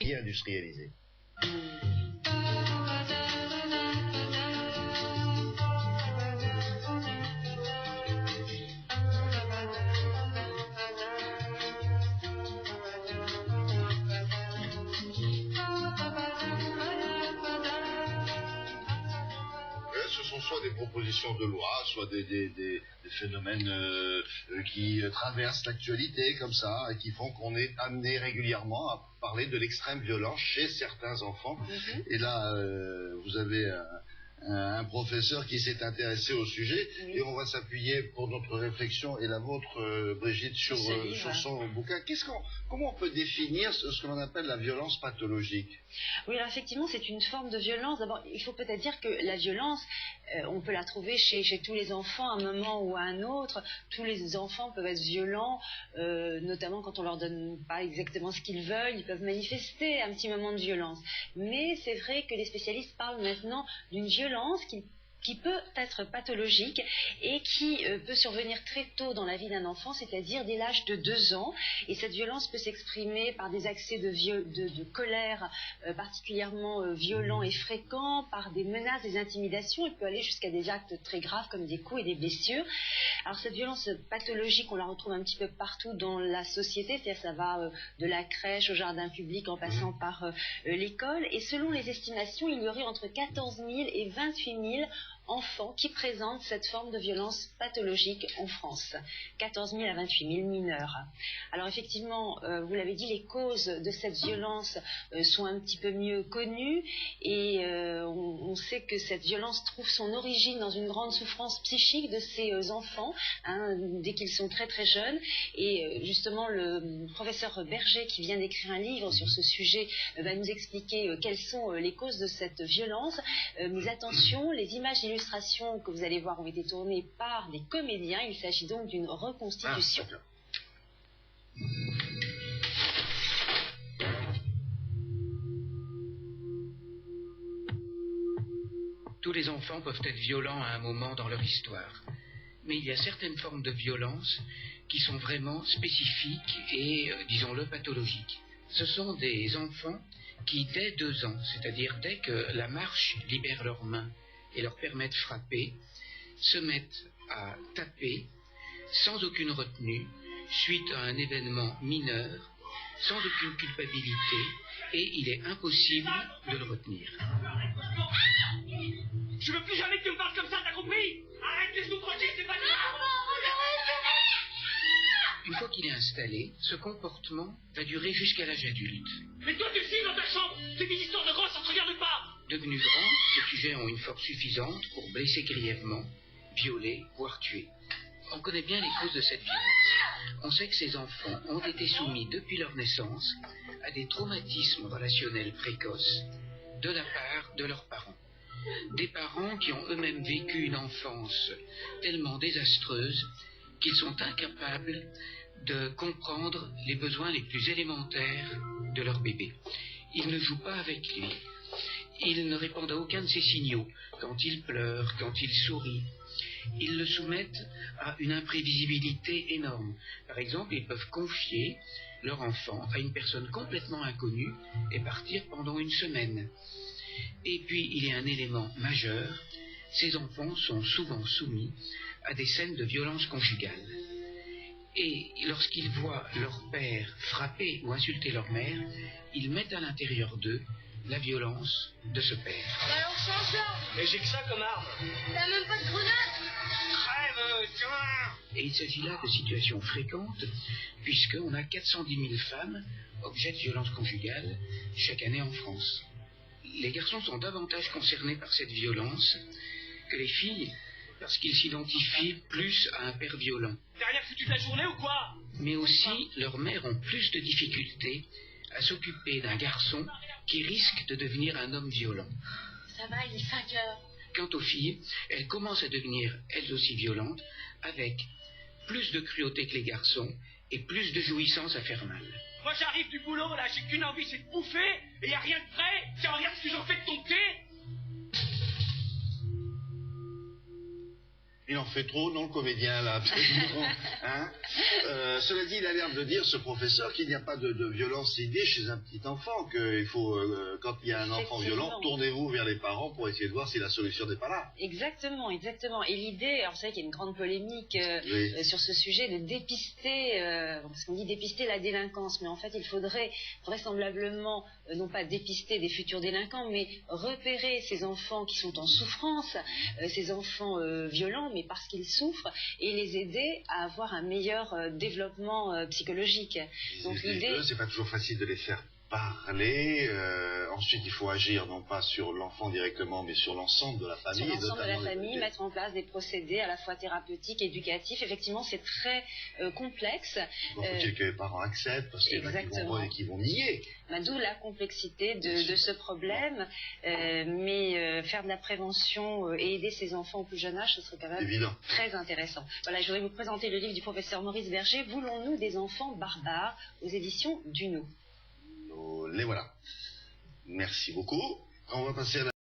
industrialisé. Ce sont soit des propositions de loi, soit des phénomènes qui traversent l'actualité comme ça, et qui font qu'on est amené régulièrement à parler de l'extrême violence chez certains enfants. Et là, vous avez un professeur qui s'est intéressé au sujet, et on va s'appuyer pour notre réflexion et la vôtre, Brigitte, sur son bouquin. Comment on peut définir ce que l'on appelle la violence pathologique? Oui, alors effectivement, c'est une forme de violence. D'abord, il faut peut-être dire que la violence, on peut la trouver chez tous les enfants à un moment ou à un autre. Tous les enfants peuvent être violents, notamment quand on leur donne pas exactement ce qu'ils veulent. Ils peuvent manifester un petit moment de violence. Mais c'est vrai que les spécialistes parlent maintenant d'une violence qui peut être pathologique et qui peut survenir très tôt dans la vie d'un enfant, c'est-à-dire dès l'âge de 2 ans. Et cette violence peut s'exprimer par des accès de colère particulièrement violents et fréquents, par des menaces, des intimidations. Il peut aller jusqu'à des actes très graves comme des coups et des blessures. Alors cette violence pathologique, on la retrouve un petit peu partout dans la société, c'est-à-dire ça va de la crèche au jardin public en passant par l'école. Et selon les estimations, il y aurait entre 14 000 et 28 000 enfants qui présentent cette forme de violence pathologique en France. 14 000 à 28 000 mineurs. Alors effectivement, vous l'avez dit, les causes de cette violence sont un petit peu mieux connues et on sait que cette violence trouve son origine dans une grande souffrance psychique de ces enfants, dès qu'ils sont très très jeunes. Et justement, le professeur Berger, qui vient d'écrire un livre sur ce sujet, va nous expliquer quelles sont les causes de cette violence. Mais attention, les images d'illustration que vous allez voir ont été tournées par des comédiens. Il s'agit donc d'une reconstitution. Tous les enfants peuvent être violents à un moment dans leur histoire. Mais il y a certaines formes de violence qui sont vraiment spécifiques et, disons-le, pathologiques. Ce sont des enfants qui, dès 2 ans, c'est-à-dire dès que la marche libère leurs mains et leur permet de frapper, se mettent à taper sans aucune retenue, suite à un événement mineur, sans aucune culpabilité, et il est impossible de le retenir. Je veux plus jamais que tu me parles comme ça, t'as compris? Arrête, laisse-nous tranquille, c'est pas grave. Une fois qu'il est installé, ce comportement va durer jusqu'à l'âge adulte. Mais toi, tu filmes dans ta chambre. C'est des histoires de gosses, ça te regarde pas. Devenus grands, ces sujets ont une force suffisante pour blesser grièvement, violer, voire tuer. On connaît bien les causes de cette violence. On sait que ces enfants ont été soumis depuis leur naissance à des traumatismes relationnels précoces de la part de leurs parents. Des parents qui ont eux-mêmes vécu une enfance tellement désastreuse qu'ils sont incapables de comprendre les besoins les plus élémentaires de leur bébé. Ils ne jouent pas avec lui. Ils ne répondent à aucun de ses signaux. Quand il pleure, quand il sourit, ils le soumettent à une imprévisibilité énorme. Par exemple, ils peuvent confier leur enfant à une personne complètement inconnue et partir pendant une semaine. Et puis, il y a un élément majeur. Ces enfants sont souvent soumis à des scènes de violence conjugale. Et lorsqu'ils voient leur père frapper ou insulter leur mère, ils mettent à l'intérieur d'eux la violence de ce père. Bah alors change là. Mais j'ai que ça comme arme. T'as même pas de grenade. Crève, tiens. Et il s'agit là de situations fréquentes, puisqu'on a 410 000 femmes objets de violence conjugale chaque année en France. Les garçons sont davantage concernés par cette violence que les filles, parce qu'ils s'identifient plus à un père violent. T'as rien foutu de la journée ou quoi? Mais aussi, leurs mères ont plus de difficultés à s'occuper d'un garçon qui risque de devenir un homme violent. Ça va, il est 5 heures. Quant aux filles, elles commencent à devenir elles aussi violentes, avec plus de cruauté que les garçons et plus de jouissance à faire mal. Moi j'arrive du boulot, là, j'ai qu'une envie, c'est de bouffer, et y a rien de prêt. Tiens, regarde ce que j'en fais de ton thé. Il en fait trop, non, le comédien, là, absolument. Hein, cela dit, il a l'air de dire, ce professeur, qu'il n'y a pas de violence innée chez un petit enfant, qu'il faut, quand il y a un enfant violent, tournez-vous vers les parents pour essayer de voir si la solution n'est pas là. Exactement, exactement. Et l'idée, alors vous savez qu'il y a une grande polémique sur ce sujet de dépister, parce qu'on dit dépister la délinquance, mais en fait il faudrait vraisemblablement non pas dépister des futurs délinquants, mais repérer ces enfants qui sont en souffrance, ces enfants violents, mais parce qu'ils souffrent, et les aider à avoir un meilleur développement psychologique. Donc l'idée, c'est pas toujours facile de les faire parler. Ensuite, il faut agir non pas sur l'enfant directement, mais sur l'ensemble de la famille. Sur l'ensemble de la famille, mettre en place des procédés à la fois thérapeutiques, éducatifs. Effectivement, c'est très complexe. Bon, faut-il que les parents acceptent, parce qu'il y en a qui vont nier. D'où la complexité de ce problème. Mais faire de la prévention et aider ces enfants au plus jeune âge, ce serait quand même très intéressant. Voilà, je voudrais vous présenter le livre du professeur Maurice Berger, Voulons-nous des enfants barbares, aux éditions Duno. Les voilà. Merci beaucoup. On va passer à la